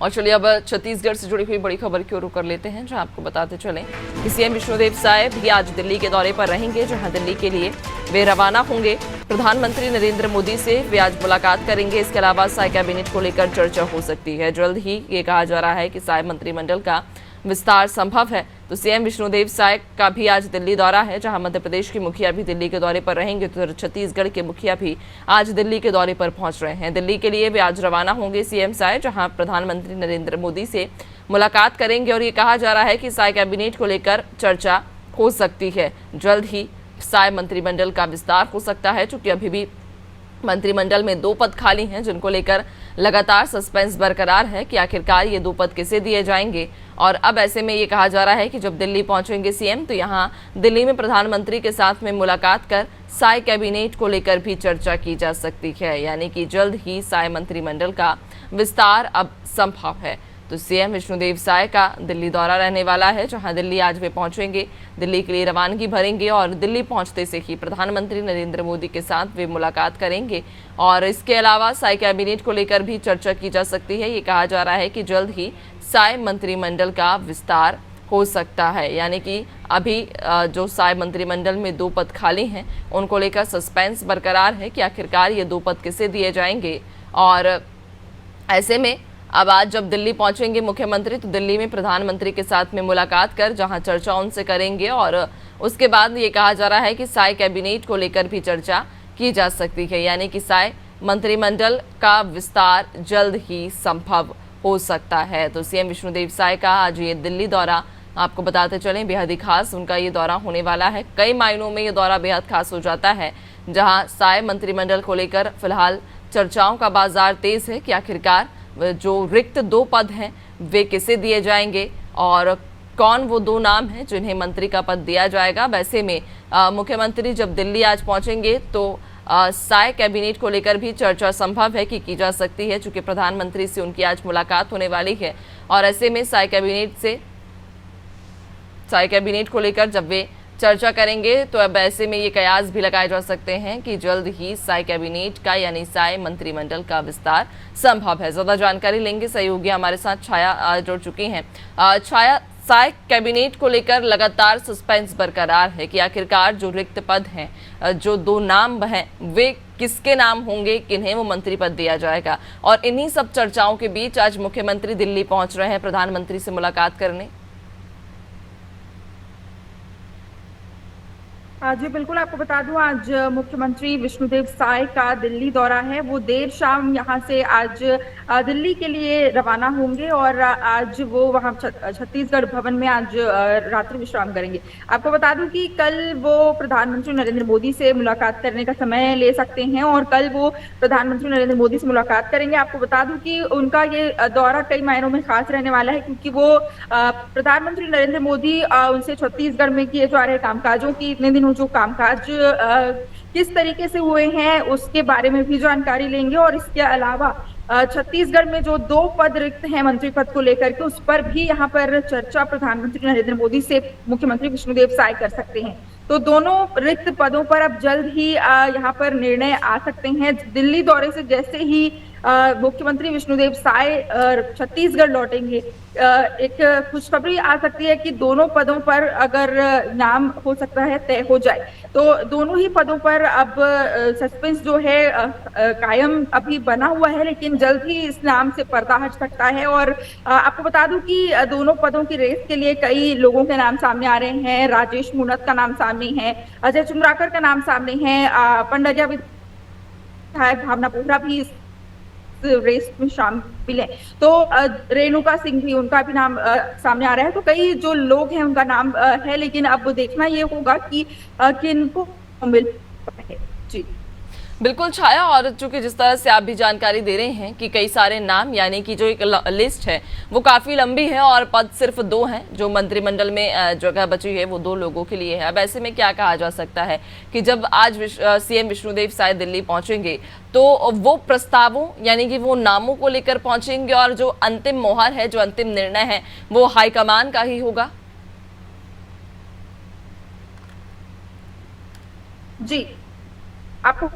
और चलिए अब छत्तीसगढ़ से जुड़ी हुई बड़ी खबर की ओर रुख कर लेते हैं, जहां आपको बताते चलें कि सीएम विष्णुदेव साय भी आज दिल्ली के दौरे पर रहेंगे, जहां दिल्ली के लिए वे रवाना होंगे। प्रधानमंत्री नरेंद्र मोदी से वे आज मुलाकात करेंगे। इसके अलावा साय कैबिनेट को लेकर चर्चा हो सकती है। जल्द ही ये कहा जा रहा है कि साय मंत्रिमंडल का विस्तार संभव है। तो सीएम विष्णुदेव साय का भी आज दिल्ली दौरा है, जहां मध्य प्रदेश के मुखिया भी दिल्ली के दौरे पर रहेंगे, तो छत्तीसगढ़ के मुखिया भी आज दिल्ली के दौरे पर पहुंच रहे हैं। दिल्ली के लिए वे आज रवाना होंगे सीएम साय, जहां प्रधानमंत्री नरेंद्र मोदी से मुलाकात करेंगे। और ये कहा जा रहा है कि साय कैबिनेट को लेकर चर्चा हो सकती है। जल्द ही साय मंत्रिमंडल का विस्तार हो सकता है, चूंकि अभी भी मंत्रिमंडल में 2 पद खाली हैं, जिनको लेकर लगातार सस्पेंस बरकरार है कि आखिरकार ये 2 पद किसे दिए जाएंगे। और अब ऐसे में ये कहा जा रहा है कि जब दिल्ली पहुंचेंगे सीएम, तो यहाँ दिल्ली में प्रधानमंत्री के साथ में मुलाकात कर साय कैबिनेट को लेकर भी चर्चा की जा सकती है। यानी कि जल्द ही साय मंत्रिमंडल का विस्तार अब संभव है। तो सीएम विष्णुदेव साय का दिल्ली दौरा रहने वाला है, जहां दिल्ली आज वे पहुंचेंगे, दिल्ली के लिए रवानगी भरेंगे और दिल्ली पहुंचते से ही प्रधानमंत्री नरेंद्र मोदी के साथ वे मुलाकात करेंगे। और इसके अलावा साय कैबिनेट को लेकर भी चर्चा की जा सकती है। ये कहा जा रहा है कि जल्द ही साय मंत्रिमंडल का विस्तार हो सकता है। यानी कि अभी जो साय मंत्रिमंडल में 2 पद खाली हैं, उनको लेकर सस्पेंस बरकरार है कि आखिरकार ये 2 पद किसे दिए जाएंगे। और ऐसे में अब आज जब दिल्ली पहुंचेंगे मुख्यमंत्री, तो दिल्ली में प्रधानमंत्री के साथ में मुलाकात कर जहां चर्चा उनसे करेंगे। और उसके बाद ये कहा जा रहा है कि साय कैबिनेट को लेकर भी चर्चा की जा सकती है। यानी कि साय मंत्रिमंडल का विस्तार जल्द ही संभव हो सकता है। तो सीएम विष्णुदेव साय का आज ये दिल्ली दौरा, आपको बताते चलें, बेहद ही खास उनका ये दौरा होने वाला है। कई मायनों में ये दौरा बेहद खास हो जाता है, जहां साय मंत्रिमंडल को लेकर फिलहाल चर्चाओं का बाजार तेज है कि आखिरकार जो रिक्त 2 पद हैं वे किसे दिए जाएंगे और कौन वो 2 नाम हैं जिन्हें मंत्री का पद दिया जाएगा। वैसे में मुख्यमंत्री जब दिल्ली आज पहुंचेंगे, तो साय कैबिनेट को लेकर भी चर्चा संभव है कि की जा सकती है, चूंकि प्रधानमंत्री से उनकी आज मुलाकात होने वाली है। और ऐसे में साय कैबिनेट को लेकर जब वे चर्चा करेंगे, तो अब ऐसे में ये कयास भी लगाए जा सकते हैं कि जल्द ही साय कैबिनेट का यानी साय मंत्रिमंडल का विस्तार संभव है। ज्यादा जानकारी लेंगे, सहयोगी हमारे साथ छाया जुड़ चुकी हैं। छाया, साय कैबिनेट को लेकर लगातार सस्पेंस बरकरार है कि आखिरकार जो रिक्त पद हैं, जो 2 नाम हैं, वे किसके नाम होंगे, किन्हें वो मंत्री पद दिया जाएगा। और इन्हीं सब चर्चाओं के बीच आज मुख्यमंत्री दिल्ली पहुंच रहे हैं प्रधानमंत्री से मुलाकात करने। जी बिल्कुल, आपको बता दूं, आज मुख्यमंत्री विष्णुदेव साय का दिल्ली दौरा है। वो देर शाम यहाँ से आज दिल्ली के लिए रवाना होंगे और आज वो वहाँ छत्तीसगढ़ भवन में आज रात्रि विश्राम करेंगे। आपको बता दूं कि कल वो प्रधानमंत्री नरेंद्र मोदी से मुलाकात करने का समय ले सकते हैं और कल वो प्रधानमंत्री नरेंद्र मोदी से मुलाकात करेंगे। आपको बता दूं कि उनका ये दौरा कई मायनों में खास रहने वाला है, क्योंकि वो प्रधानमंत्री नरेंद्र मोदी उनसे छत्तीसगढ़ में किए जा रहे कामकाजों की, इतने दिनों जो कामकाज किस तरीके से हुए हैं उसके बारे में भी जानकारी लेंगे। और इसके अलावा छत्तीसगढ़ में जो 2 पद रिक्त हैं मंत्री पद को लेकर के, उस पर भी यहाँ पर चर्चा प्रधानमंत्री नरेंद्र मोदी से मुख्यमंत्री विष्णुदेव साय कर सकते हैं। तो दोनों रिक्त पदों पर अब जल्द ही यहाँ पर निर्णय आ सकते हैं। दिल्ली दौरे से जैसे ही मुख्यमंत्री विष्णुदेव साय छत्तीसगढ़ लौटेंगे, एक खुशखबरी आ सकती है कि दोनों पदों पर अगर नाम हो सकता है तय हो जाए, तो दोनों ही पदों पर अब सस्पेंस जो है कायम अभी बना हुआ है, लेकिन जल्द ही इस नाम से पर्दा हट सकता है। और आपको बता दूं कि दोनों पदों की रेस के लिए कई लोगों के नाम सामने आ रहे हैं। राजेश मूणत का नाम सामने है, अजय चंद्राकर का नाम सामने है, पंडरिया विधायक भावना बोहरा भी रेस में शामिल है। तो रेणुका सिंह भी, उनका भी नाम सामने आ रहा है। तो कई जो लोग हैं उनका नाम है, लेकिन अब देखना ये होगा कि किनको मिल पाए। जी बिल्कुल छाया, और चूंकि जिस तरह से आप भी जानकारी दे रहे हैं कि कई सारे नाम, यानी कि जो एक लिस्ट है वो काफ़ी लंबी है और पद सिर्फ 2 हैं, जो मंत्रिमंडल में जगह बची है वो 2 लोगों के लिए है। अब ऐसे में क्या कहा जा सकता है कि जब आज सीएम विष्णुदेव साय दिल्ली पहुंचेंगे, तो वो प्रस्तावों यानी कि वो नामों को लेकर पहुंचेंगे और जो अंतिम मोहर है, जो अंतिम निर्णय है, वो हाईकमान का ही होगा। जी, आपको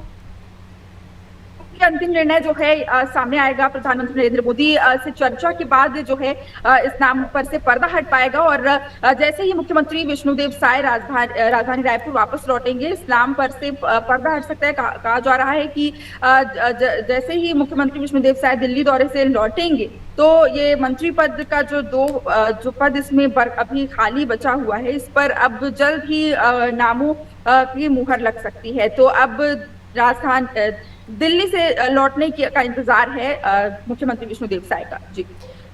ये अंतिम निर्णय जो है सामने आएगा। प्रधानमंत्री नरेंद्र मोदी से चर्चा के बाद जो है इस नाम पर से पर्दा हट पाएगा और जैसे ही मुख्यमंत्री विष्णुदेव साय राजधानी रायपुर वापस लौटेंगे, इस नाम पर से पर्दा हट सकता है। कहा जा रहा है कि जैसे ही मुख्यमंत्री विष्णुदेव साय दिल्ली दौरे से लौटेंगे तो ये मंत्री पद का जो पद इसमें अभी खाली बचा हुआ है, इस पर अब जल्द ही नामों की मुहर लग सकती है। तो अब राजस्थान दिल्ली से लौटने का इंतजार है मुख्यमंत्री विष्णुदेव साय का। जी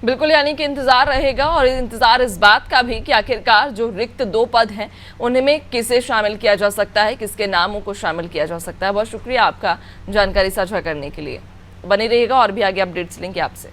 बिल्कुल, यानी कि इंतजार रहेगा और इंतजार इस बात का भी कि आखिरकार जो रिक्त 2 पद हैं उनमें किसे शामिल किया जा सकता है, किसके नामों को शामिल किया जा सकता है। बहुत शुक्रिया आपका जानकारी साझा करने के लिए। बने रहिएगा और भी आगे अपडेट्स लेंगे आपसे।